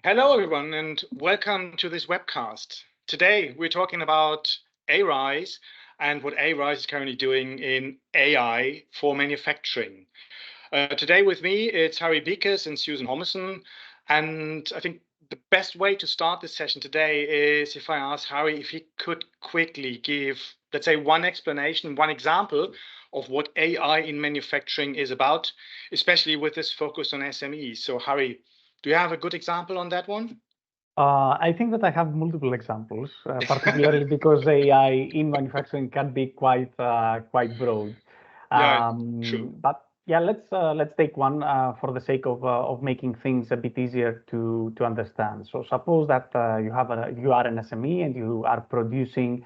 Hello, everyone, and welcome to this webcast. Today, we're talking about AIRISE and what AIRISE is currently doing in AI for manufacturing. Today, with me, it's Harry Beekes and Susan Homerson. And I think the best way to start this session today is if I ask Harry if he could quickly give, let's say, one explanation, one example of what AI in manufacturing is about, especially with this focus on SMEs. So, Harry, do you have a good example on that one? I think that I have multiple examples, particularly because AI in manufacturing can be quite broad. Yeah, true. But yeah, let's take one for the sake of making things a bit easier to understand. So suppose that you are an SME and you are producing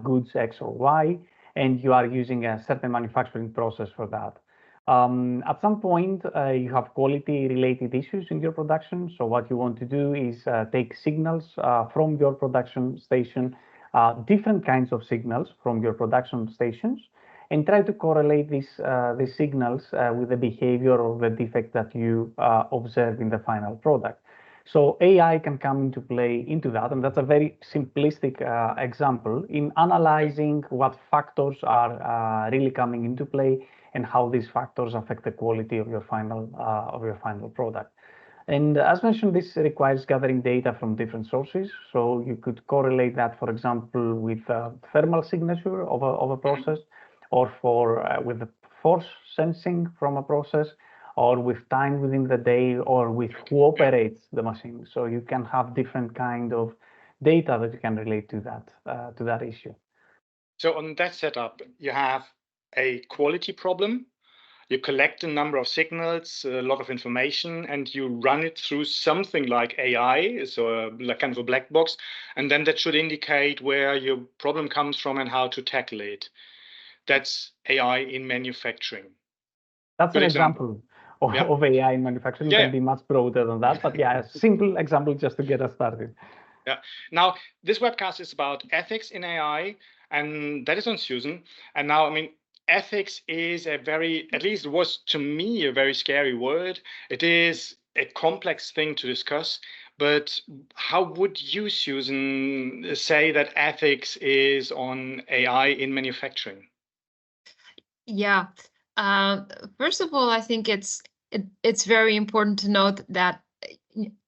goods X or Y, and you are using a certain manufacturing process for that. At some point, you have quality related issues in your production. So what you want to do is take signals from your production station, different kinds of signals from your production stations, and try to correlate these signals with the behavior or the defect that you observe in the final product. So AI can come into play into that, and that's a very simplistic example in analyzing what factors are really coming into play and how these factors affect the quality of your final product. And as mentioned, this requires gathering data from different sources. So you could correlate that, for example, with thermal signature of a process, or with the force sensing from a process, or with time within the day, or with who operates the machine. So you can have different kind of data that you can relate to that issue. So on that setup, you have a quality problem. You collect a number of signals, a lot of information, and you run it through something like AI, so like kind of a black box, and then that should indicate where your problem comes from and how to tackle it. That's AI in manufacturing. That's Good an example. example Yeah. of AI in manufacturing. It Yeah. can be much broader than that, but yeah, a simple example just to get us started. Yeah. Now, this webcast is about ethics in AI, and that is on Susan. And now, I mean, ethics is a very, at least it was to me, a very scary word. It is a complex thing to discuss. But how would you, Susan, say that ethics is on AI in manufacturing? Yeah. Uh, First of all, I think it's very important to note that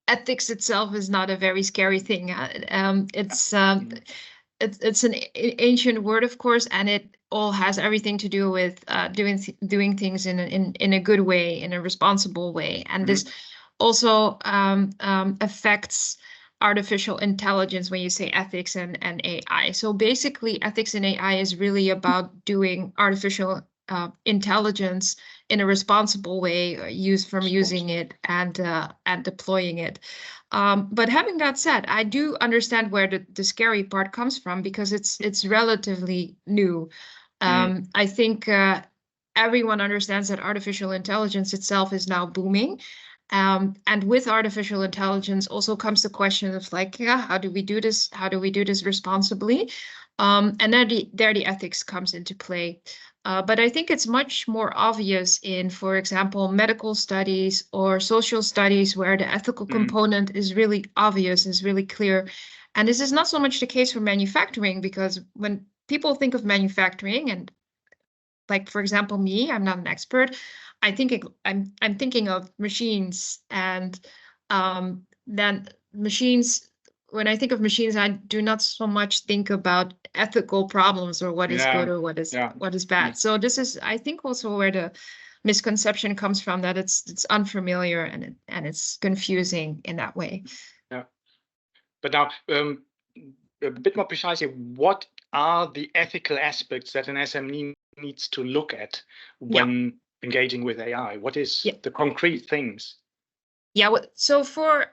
ethics itself is not a very scary thing. It's an ancient word, of course, and it all has everything to do with doing things in a good way, in a responsible way, and this also affects artificial intelligence when you say ethics and AI. So basically, ethics in AI is really about doing artificial intelligence in a responsible way, using it and deploying it. But having that said, I do understand where the scary part comes from because it's relatively new. I think everyone understands that artificial intelligence itself is now booming. And with artificial intelligence also comes the question of like, yeah, how do we do this? How do we do this responsibly? And there the ethics comes into play. But I think it's much more obvious in, for example, medical studies or social studies where the ethical component is really obvious, is really clear. And this is not so much the case for manufacturing, because when people think of manufacturing, and like, for example, me, I'm not an expert. I'm thinking of machines, and then machines. When I think of machines, I do not so much think about ethical problems or what is good or what is bad. So this is, I think, also where the misconception comes from, that it's unfamiliar and it's confusing in that way. Yeah. But now, a bit more precisely, what are the ethical aspects that an SME needs to look at when engaging with AI? What is the concrete things? Yeah, so for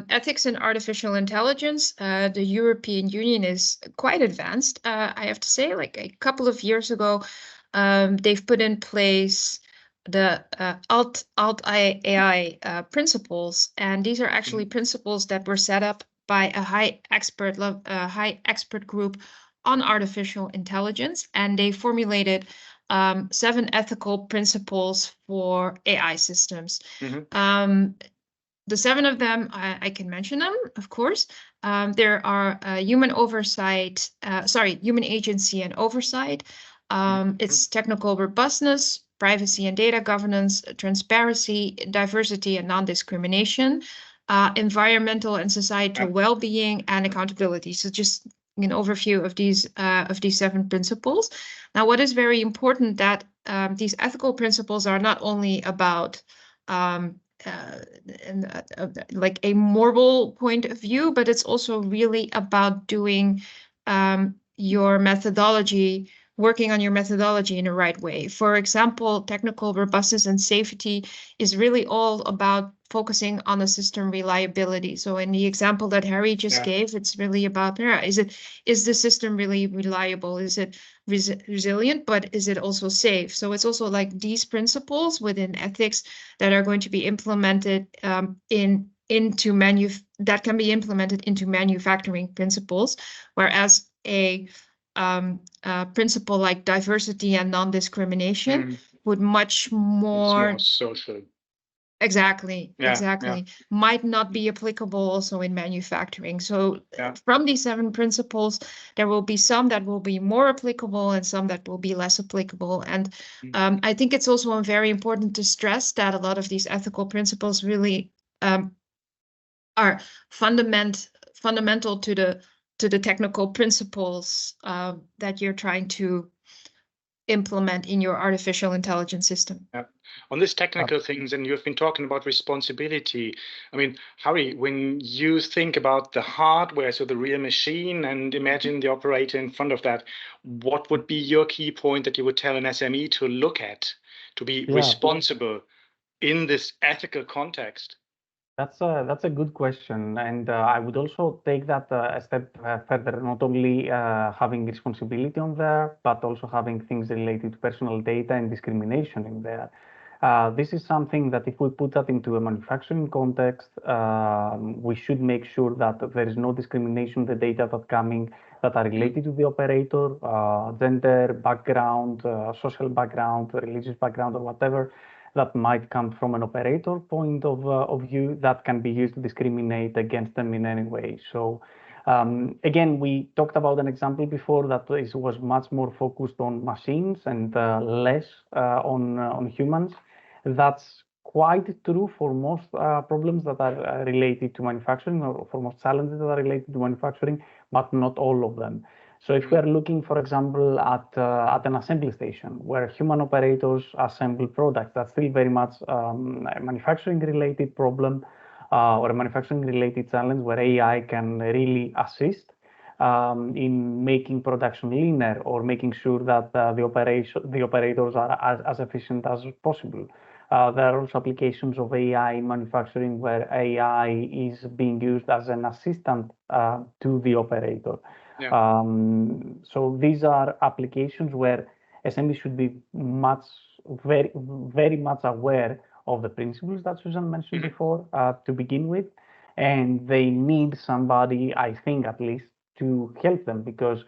ethics in artificial intelligence, the European Union is quite advanced. I have to say, like a couple of years ago, they've put in place the AI principles, and these are actually principles that were set up by a high expert group on artificial intelligence, and they formulated 7 ethical principles for AI systems. the 7 of them, I can mention them, of course. There are human agency and oversight. It's technical robustness, privacy and data governance, transparency, diversity and non-discrimination, environmental and societal well-being, and accountability. So just an overview of these 7 principles. Now, what is very important that these ethical principles are not only about like a moral point of view, but it's also really about doing your methodology, working on your methodology in the right way. For example, technical robustness and safety is really all about focusing on the system reliability. So in the example that Harry just gave, it's really about, is the system really reliable? Is it resilient, but is it also safe? So it's also like these principles within ethics that are going to be implemented that can be implemented into manufacturing principles, whereas a principle like diversity and non-discrimination would much more social. Exactly. Might not be applicable also in manufacturing. So from these 7 principles, there will be some that will be more applicable and some that will be less applicable. And I think it's also very important to stress that a lot of these ethical principles really are fundamental to the technical principles that you're trying to implement in your artificial intelligence system. On this technical things, and you've been talking about responsibility. I mean, Harry, when you think about the hardware, so the real machine, and imagine the operator in front of that, what would be your key point that you would tell an SME to look at to be responsible in this ethical context? That's a good question, and I would also take that a step further. Not only having responsibility on there, but also having things related to personal data and discrimination in there. This is something that if we put that into a manufacturing context, we should make sure that there is no discrimination in the data that are related to the operator, gender, background, social background, religious background, or whatever that might come from an operator point of view that can be used to discriminate against them in any way. So again, we talked about an example before that was much more focused on machines and less on humans. That's quite true for most problems that are related to manufacturing, or for most challenges that are related to manufacturing, but not all of them. So if we are looking, for example, at an assembly station where human operators assemble products, that's still very much a manufacturing-related problem or a manufacturing-related challenge where AI can really assist in making production leaner or making sure that the operators are as efficient as possible. There are also applications of AI in manufacturing where AI is being used as an assistant to the operator. So these are applications where SMEs should be very much aware of the principles that Susan mentioned before to begin with, and they need somebody, I think at least, to help them, because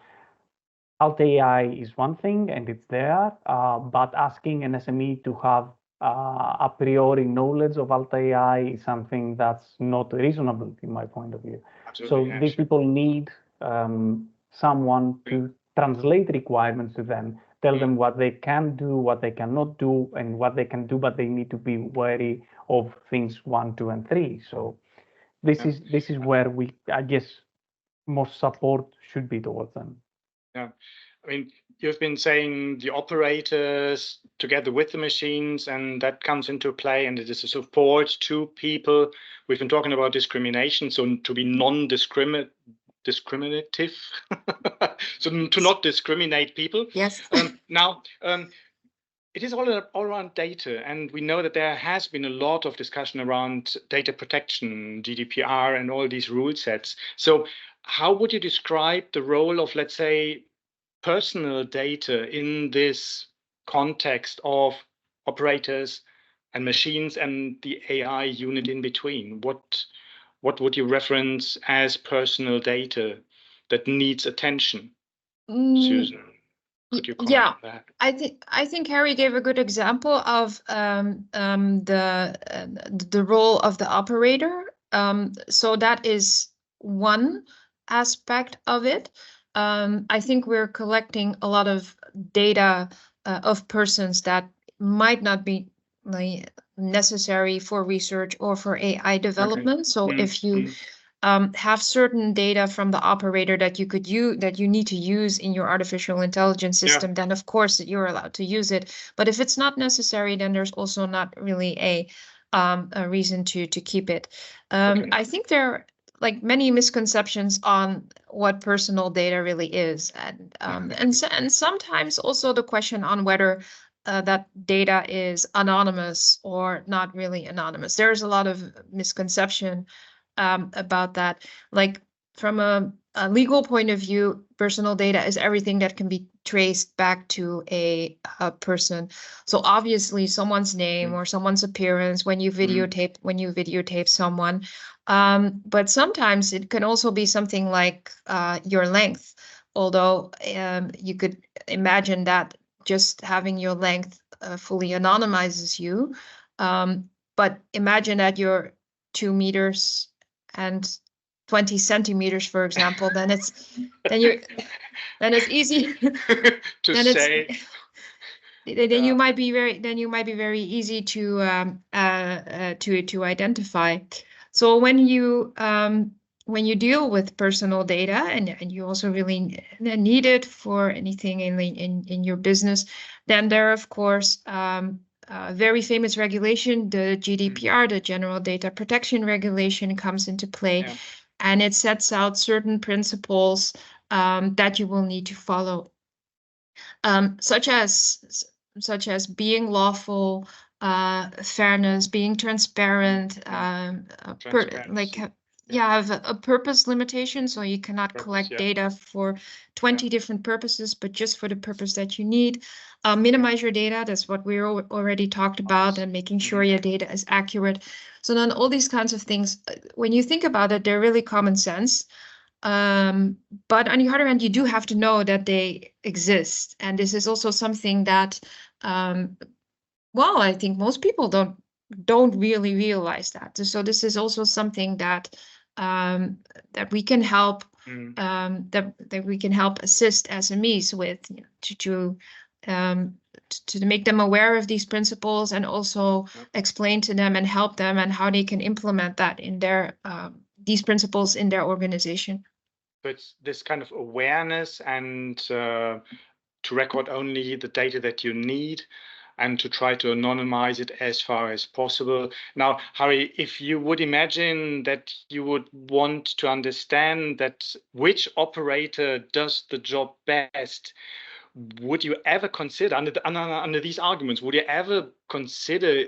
Alt AI is one thing and it's there, but asking an SME to have a priori knowledge of Alt AI is something that's not reasonable in my point of view. Absolutely, so these people need someone to translate requirements to them, tell them what they can do, what they cannot do, and what they can do, but they need to be wary of things 1, 2, and 3. So this is where I guess most support should be towards them. I mean, you've been saying the operators together with the machines, and that comes into play, and it is a support to people. We've been talking about discrimination, so to be non-discriminative, so to not discriminate people. Yes. Now, it is all around data, and we know that there has been a lot of discussion around data protection, GDPR, and all these rule sets. So how would you describe the role of, let's say, personal data in this context of operators and machines and the AI unit in between? What would you reference as personal data that needs attention, Susan? Could you comment on that? I think Harry gave a good example of the role of the operator. So that is one aspect of it. I think we're collecting a lot of data of persons that might not be necessary for research or for AI development. Okay. So if you have certain data from the operator that you could use, that you need to use in your artificial intelligence system, then of course you're allowed to use it. But if it's not necessary, then there's also not really a reason to keep it. I think there are like many misconceptions on what personal data really is, and sometimes also the question on whether that data is anonymous or not really anonymous. There's a lot of misconception about that. Like from a legal point of view, personal data is everything that can be traced back to a person. So obviously someone's name or someone's appearance when you videotape someone. But sometimes it can also be something like your length. Although you could imagine that just having your length fully anonymizes you. But imagine that you're 2 meters and 20 centimeters, for example, then it's easy to say. Then you might be very easy to identify. So when you deal with personal data and you also really need it for anything in your business, then there are, of course, very famous regulation, the GDPR, the General Data Protection Regulation, comes into play, and it sets out certain principles that you will need to follow, such as being lawful, fairness, being transparent, have a purpose limitation, so you cannot collect data for 20 different purposes, but just for the purpose that you need. Minimize your data, that's what we already talked about, and making sure your data is accurate. So then all these kinds of things, when you think about it, they're really common sense. But on the other hand, you do have to know that they exist. And this is also something that, I think most people don't really realize that. So this is also something that that we can help that we can help assist SMEs with, to make them aware of these principles, and also explain to them and help them and how they can implement that in their these principles in their organization. So it's this kind of awareness and to record only the data that you need, and to try to anonymize it as far as possible. Now, Harry, if you would imagine that you would want to understand that which operator does the job best, would you ever consider, under these arguments, would you ever consider,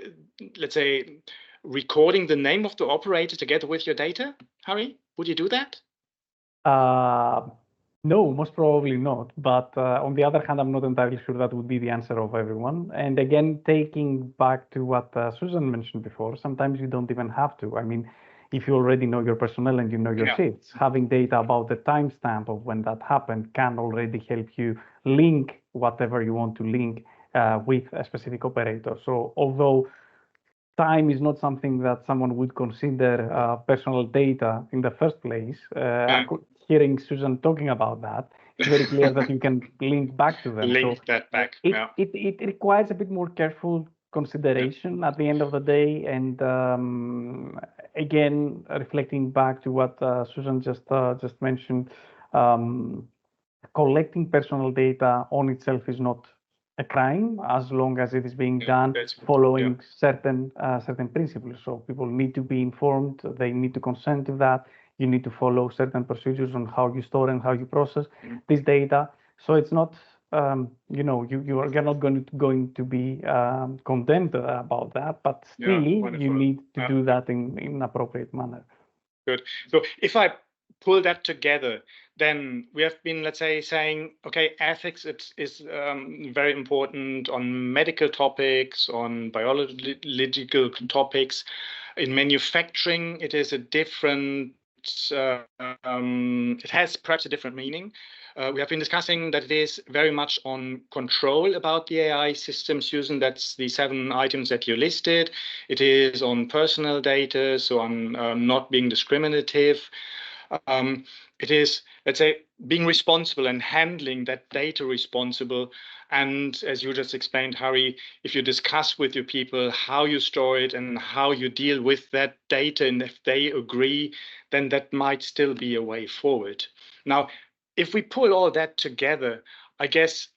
let's say, recording the name of the operator together with your data? Harry, would you do that? No, most probably not. But on the other hand, I'm not entirely sure that would be the answer of everyone. And again, taking back to what Susan mentioned before, sometimes you don't even have to. I mean, if you already know your personnel and you know your shifts, having data about the timestamp of when that happened can already help you link whatever you want to link with a specific operator. So although time is not something that someone would consider personal data in the first place, hearing Susan talking about that, it's very clear that you can link back to them. Link that back. It requires a bit more careful consideration at the end of the day. And again, reflecting back to what Susan just mentioned, collecting personal data on itself is not a crime, as long as it is being done following certain principles. So people need to be informed, they need to consent to that. You need to follow certain procedures on how you store and how you process this data. So it's not, you're not going to be condemned about that, but still you need to do that in an appropriate manner. Good. So if I pull that together, then we have been, let's say, saying, okay, ethics is very important on medical topics, on biological topics. In manufacturing, it is a different, it has perhaps a different meaning. We have been discussing that it is very much on control about the AI systems using, that's the 7 items that you listed. It is on personal data, so on not being discriminative. It is, let's say, being responsible and handling that data responsible. And as you just explained, Harry, if you discuss with your people how you store it and how you deal with that data, and if they agree, then that might still be a way forward. Now, if we pull all that together, I guess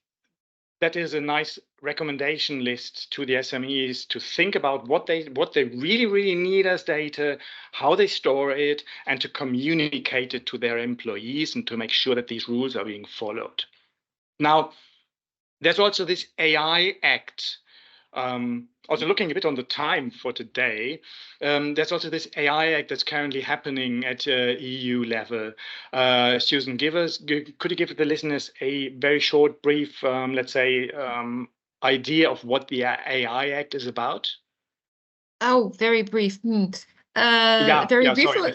that is a nice recommendation list to the SMEs to think about what they really need as data, how they store it, and to communicate it to their employees and to make sure that these rules are being followed. Now, there's also this AI Act. Also looking a bit on the time for today, there's also this AI Act that's currently happening at EU level. Susan, could you give the listeners a very short, brief, let's say, idea of what the AI Act is about? Oh, very brief. Yeah, briefly. sorry.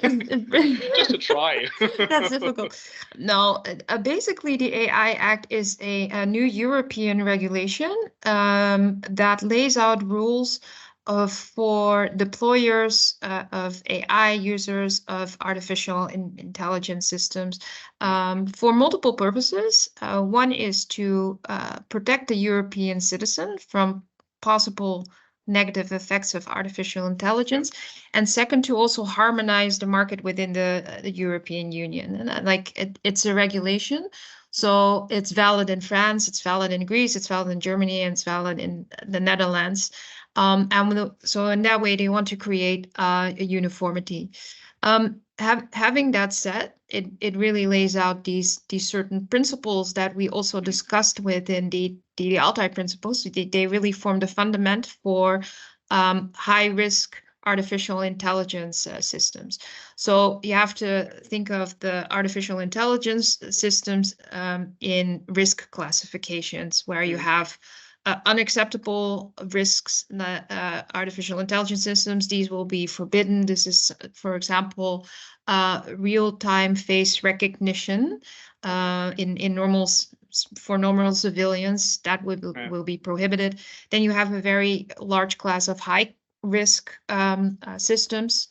Just to try. That's difficult. No, basically the AI Act is a new European regulation that lays out rules for deployers of AI, users of artificial intelligence systems for multiple purposes. One is to protect the European citizen from possible negative effects of artificial intelligence, and second, to also harmonize the market within the European Union. And it's a regulation, so it's valid in France, it's valid in Greece, it's valid in Germany, and it's valid in the Netherlands. So in that way, they want to create a uniformity. Having that said, it really lays out these certain principles that we also discussed within the Altai principles. They really form the fundament for high risk artificial intelligence systems. So you have to think of the artificial intelligence systems in risk classifications, where you have unacceptable risks, artificial intelligence systems. These will be forbidden. This is, for example, real-time face recognition in for normal civilians. That will be prohibited. Then you have a very large class of high risk systems.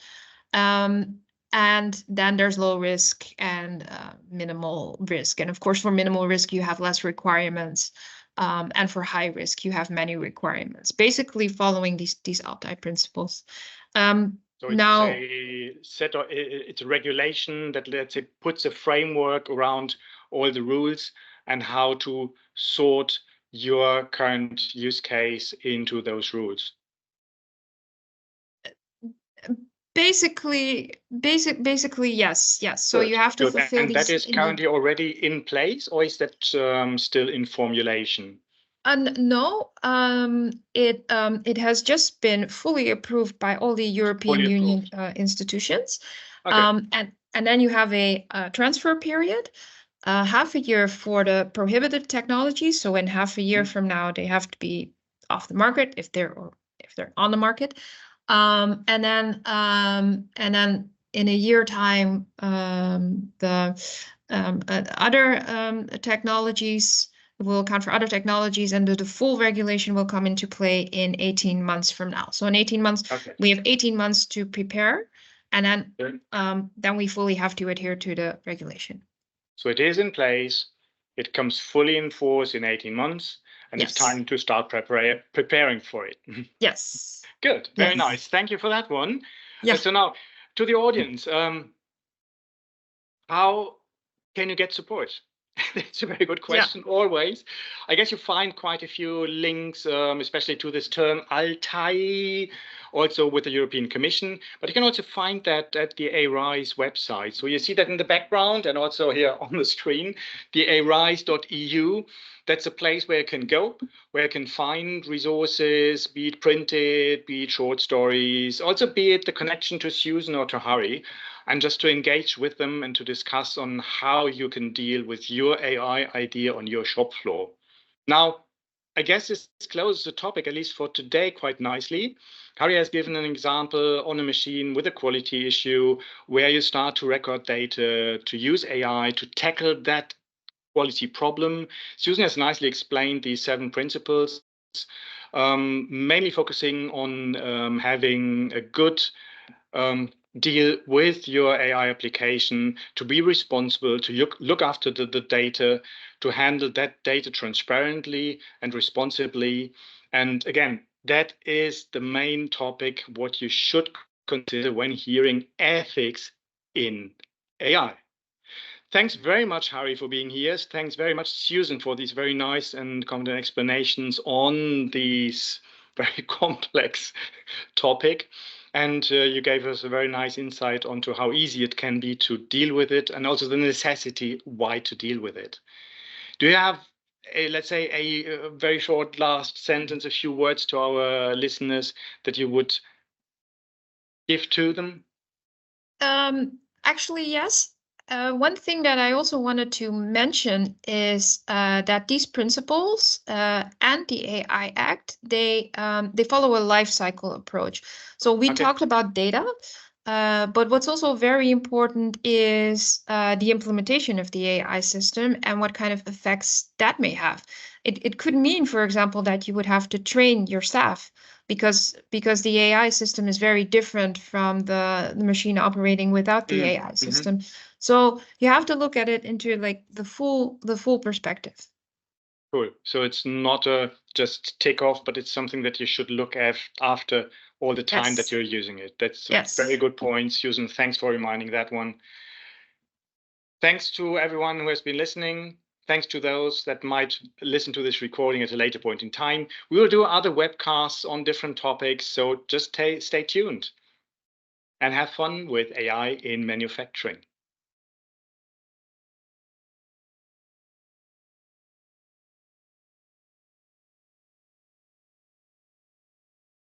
And then there's low risk and minimal risk. And of course, for minimal risk, you have less requirements. And for high risk, you have many requirements, basically following these Altai principles. So it's a regulation that, let's say, puts a framework around all the rules and how to sort your current use case into those rules. Basically, yes. So good. You have to fulfill and these. That is currently already in place, or is that still in formulation? No, it has just been fully approved by all the European Union institutions. Okay. And then you have a transfer period, half a year for the prohibited technologies. So in half a year from now, they have to be off the market if they're on the market. And then in a year time, the other technologies will account for other technologies, and the full regulation will come into play in 18 months from now. So in 18 months, we have 18 months to prepare, and then we fully have to adhere to the regulation. So it is in place. It comes fully in force in 18 months. And it's time to start preparing for it. Yes. Good. Very nice. Thank you for that one. Yes. So now, to the audience, how can you get support? That's a very good question, always. I guess you find quite a few links, especially to this term Altai, also with the European Commission. But you can also find that at the AIRISE website. So you see that in the background and also here on the screen, the AIRISE.eu. That's a place where you can go, where you can find resources, be it printed, be it short stories, also be it the connection to Susan or to Harry, and just to engage with them and to discuss on how you can deal with your AI idea on your shop floor. Now, I guess this closes the topic, at least for today, quite nicely. Harry has given an example on a machine with a quality issue where you start to record data, to use AI to tackle that quality problem. Susan has nicely explained these 7 principles, mainly focusing on having a good deal with your AI application, to be responsible, to look after the data, to handle that data transparently and responsibly. And again, that is the main topic, what you should consider when hearing ethics in AI. Thanks very much, Harry, for being here. Thanks very much, Susan, for these very nice and competent explanations on these very complex topic. And you gave us a very nice insight onto how easy it can be to deal with it, and also the necessity why to deal with it. Do you have, let's say, a very short last sentence, a few words to our listeners that you would give to them? Actually, yes. One thing that I also wanted to mention is that these principles and the AI Act, they follow a life cycle approach. So we talked about data, but what's also very important is the implementation of the AI system and what kind of effects that may have. It could mean, for example, that you would have to train your staff because the AI system is very different from the machine operating without the AI system. So you have to look at it into like the full perspective. Cool. So it's not a just take off, but it's something that you should look at after all the time that you're using it. That's a very good point, Susan. Thanks for reminding that one. Thanks to everyone who has been listening. Thanks to those that might listen to this recording at a later point in time. We will do other webcasts on different topics, so just stay tuned and have fun with AI in manufacturing.